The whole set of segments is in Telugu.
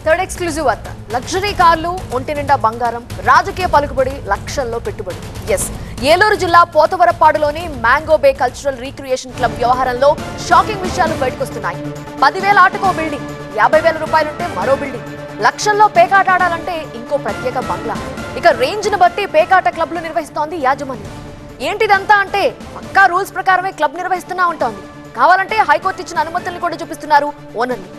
థర్డ్ ఎక్స్క్లూజివ్ వార్త. లగ్జరీ కార్లు, ఒంటి నిండా బంగారం, రాజకీయ పలుకుబడి, లక్షల్లో పెట్టుబడి. ఎస్, ఏలూరు జిల్లా పోతవరపాడులోని మ్యాంగో బే కల్చరల్ రీక్రియేషన్ క్లబ్ వ్యవహారంలో షాకింగ్ విషయాలు బయటకొస్తున్నాయి. 10,000 ఆటకో బిల్డింగ్, 50,000 రూపాయలుంటే మరో బిల్డింగ్, లక్షల్లో పేకాట ఆడాలంటే ఇంకో ప్రత్యేక బంగ్లా. ఇక రేంజ్ ను బట్టి పేకాట క్లబ్లు నిర్వహిస్తోంది యాజమాన్యం. ఏంటిదంతా అంటే పక్కా రూల్స్ ప్రకారమే క్లబ్ నిర్వహిస్తున్నా ఉంటోంది. కావాలంటే హైకోర్టు ఇచ్చిన అనుమతుల్ని కూడా చూపిస్తున్నారు ఓనర్లు.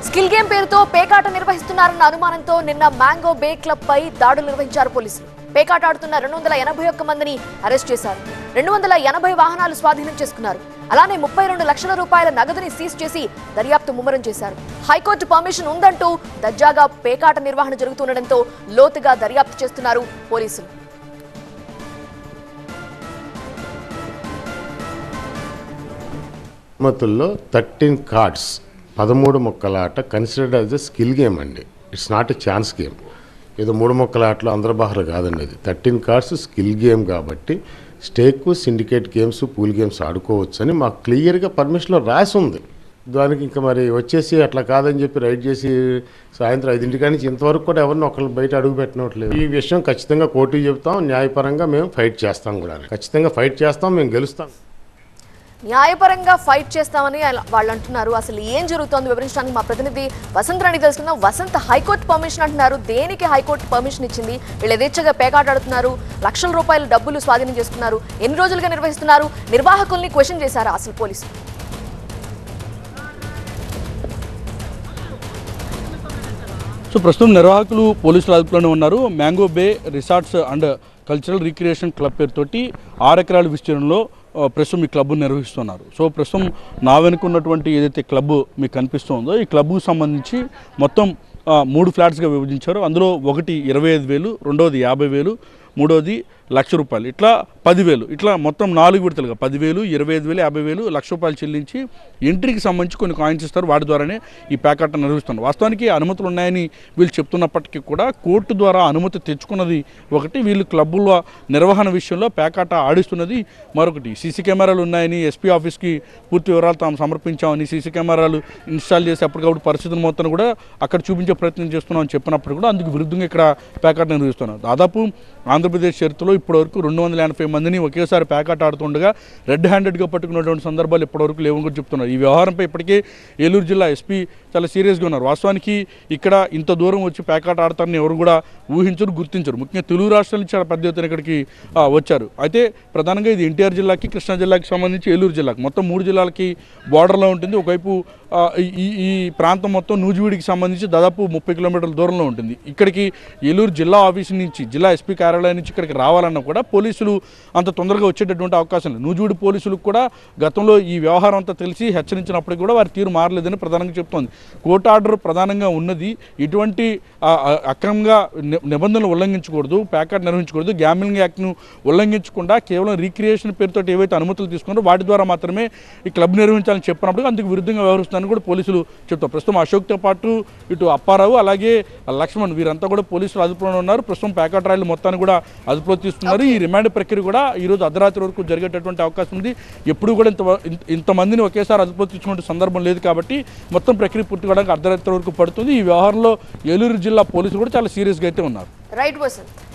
స్కిల్ గేమ్ పేరుతో పేకాట నిర్వహిస్తున్నారన్న అనుమానంతో నిన్న మ్యాంగో బే క్లబ్ పై దాడులు నిర్వహించారు పోలీసులు. పేకాట ఆడుతున్న 281 మందిని అరెస్ట్ చేశారు. 280 వాహనాలు స్వాధీనం చేసుకున్నారు. అలానే 32 లక్షల రూపాయల నగదుని సీజ్ చేసి దర్యాప్తు ముమ్మరం చేశారు. హైకోర్టు పర్మిషన్ ఉందంటూ దర్జాగా పేకాట నిర్వహణ జరుగుతుండటంతో లోతుగా దర్యాప్తు చేస్తున్నారు పోలీసులు. అనుమతుల్లో 13 కార్డ్స్ 13 ముక్కల ఆట considered as a skill game అండి. It's not a chance game. ఏదో 3 ముక్కల ఆటలో అందరి బాహర్ కాదండి. అది 13 కార్డ్స్ స్కిల్ గేమ్ కాబట్టి stake, syndicate games, pool games ఆడుకోవచ్చు అని మాకు క్లియర్గా పర్మిషన్లో రాసి ఉంది. దానికి ఇంకా మరి వచ్చేసి అట్లా కాదని చెప్పి రైడ్ చేసి సాయంత్రం 5 నుంచి ఇంతవరకు కూడా ఎవరిని ఒకళ్ళు బయట అడుగు పెట్టినట్లేదు. ఈ విషయం ఖచ్చితంగా కోర్టుకి చెప్తాం. న్యాయపరంగా మేము ఫైట్ చేస్తాం కూడా. ఖచ్చితంగా ఫైట్ చేస్తాం, మేము గెలుస్తాం. న్యాయపరంగా ఫైట్ చేస్తామని వాళ్ళు అంటున్నారు. అసలు ఏం జరుగుతోంది వివరించడానికి మా ప్రతినిధి వసంత్ రాణి తెలుసుకుందాం. వసంత్, హైకోర్టు పర్మిషన్ అంటున్నారు. దేనికి హైకోర్టు పర్మిషన్ ఇచ్చింది? వీళ్ళు యథేచ్ఛగా పేకాట ఆడుతున్నారు, లక్షల రూపాయలు డబ్బులు స్వాధీనం చేసుకున్నారు. ఎన్ని రోజులుగా నిర్వహిస్తున్నారు? నిర్వాహకుల్ని క్వశ్చన్ చేశారా అసలు పోలీసులు? సో ప్రస్తుతం నిర్వాహకులు పోలీసుల అదుపులోనే ఉన్నారు. Mango bay resorts and cultural recreation club పేరుతోటి 6 ఎకరాల విస్తీర్ణంలో ప్రస్తుతం ఈ క్లబ్ను నిర్వహిస్తున్నారు. సో ప్రస్తుతం నా వెనుక ఉన్నటువంటి ఏదైతే క్లబ్ మీకు కనిపిస్తుందో ఈ క్లబ్కు సంబంధించి మొత్తం 3 ఫ్లాట్స్గా విభజించారు. అందులో ఒకటి 25,000, రెండవది 50,000, మూడవది ₹1,00,000, ఇట్లా 10,000, ఇట్లా మొత్తం 4 విడతలుగా 10,000, 25,000, 50,000, ₹1,00,000 చెల్లించి ఎంట్రీకి సంబంధించి కొన్ని కాయిన్స్ ఇస్తారు. వాటి ద్వారానే ఈ ప్యాకెట్ నిర్వహిస్తున్నారు. వాస్తవానికి అనుమతులు ఉన్నాయని వీళ్ళు చెప్తున్నప్పటికీ కూడా కోర్టు ద్వారా అనుమతి తెచ్చుకున్నది ఒకటి, వీళ్ళు క్లబ్బుల నిర్వహణ విషయంలో ప్యాకెట్ ఆడిస్తున్నది మరొకటి. సీసీ కెమెరాలు ఉన్నాయని ఎస్పీ ఆఫీస్కి పూర్తి వివరాలు తాము సమర్పించామని, సీసీ కెమెరాలు ఇన్స్టాల్ చేసి అప్పటికప్పుడు పరిస్థితుల మొత్తం కూడా అక్కడ చూపించే ప్రయత్నం చేస్తున్నామని చెప్పినప్పుడు కూడా అందుకు విరుద్ధంగా ఇక్కడ ప్యాకెట్ నిర్వహిస్తున్నారు. దాదాపు ఆంధ్రప్రదేశ్ చరిత్రలో ఇప్పటివరకు 280 మందిని ఒకేసారి ప్యాకెట్ ఆడుతుండగా రెడ్ హ్యాండెడ్గా పట్టుకున్నటువంటి సందర్భాలు ఇప్పటివరకు లేవని కూడా చెప్తున్నారు. ఈ వ్యవహారంపై ఇప్పటికే ఏలూరు జిల్లా ఎస్పీ చాలా సీరియస్గా ఉన్నారు. వాస్తవానికి ఇక్కడ ఇంత దూరం వచ్చి ప్యాకెట్ ఆడతారని ఎవరు కూడా ఊహించరు, గుర్తించరు. ముఖ్యంగా తెలుగు రాష్ట్రాల నుంచి చాలా పెద్ద ఎత్తున ఇక్కడికి వచ్చారు. అయితే ప్రధానంగా ఇది ఎన్టీఆర్ జిల్లాకి, కృష్ణా జిల్లాకి సంబంధించి ఏలూరు జిల్లాకి మొత్తం 3 జిల్లాలకి బార్డర్లో ఉంటుంది. ఒకవైపు ఈ ప్రాంతం మొత్తం నూజివీడికి సంబంధించి దాదాపు 30 కిలోమీటర్ల దూరంలో ఉంటుంది. ఇక్కడికి ఏలూరు జిల్లా ఆఫీసు నుంచి, జిల్లా ఎస్పీ కార్యాలయం నుంచి ఇక్కడికి రావాలన్నా కూడా పోలీసులు అంత తొందరగా వచ్చేటటువంటి అవకాశం లేదు. నూజివీడి పోలీసులకు కూడా గతంలో ఈ వ్యవహారం అంతా తెలిసి హెచ్చరించినప్పటికీ కూడా వారి తీరు మారలేదని ప్రధానంగా చెప్తోంది. కోర్టు ఆర్డర్ ప్రధానంగా ఉన్నది ఇటువంటి అక్రమంగా నిబంధనలు ఉల్లంఘించకూడదు, ప్యాకెట్ నిర్వహించకూడదు, గ్యామింగ్ యాక్ట్ను ఉల్లంఘించకుండా కేవలం రీక్రియేషన్ పేరుతో ఏవైతే అనుమతులు తీసుకున్నారో వాటి ద్వారా మాత్రమే ఈ క్లబ్ నిర్వహించాలని చెప్పినప్పుడు అందుకు విరుద్ధంగా వ్యవహరిస్తారని కూడా పోలీసులు చెప్తారు. ప్రస్తుతం అశోక్తో పాటు ఇటు అప్పారావు అలాగే లక్ష్మణ్ వీరంతా కూడా పోలీసులు అదుపులోనే ఉన్నారు. ప్రస్తుతం ప్యాకెట్ రాయలు మొత్తాన్ని కూడా అదుపులో తీసుకున్నారు. ఈ రిమాండ్ ప్రక్రియ కూడా ఈరోజు అర్ధరాత్రి వరకు జరిగేటటువంటి అవకాశం ఉంది. ఎప్పుడు కూడా ఇంతమందిని ఒకేసారి అదుపులో తీసుకునే సందర్భం లేదు కాబట్టి మొత్తం ప్రక్రియ పూర్తి కావడానికి అర్ధరాత్రి వరకు పడుతుంది. ఈ వ్యవహారంలో ఏలూరు జిల్లా పోలీసులు కూడా చాలా సీరియస్గా అయితే ఉన్నారు. రైట్ వసంత్.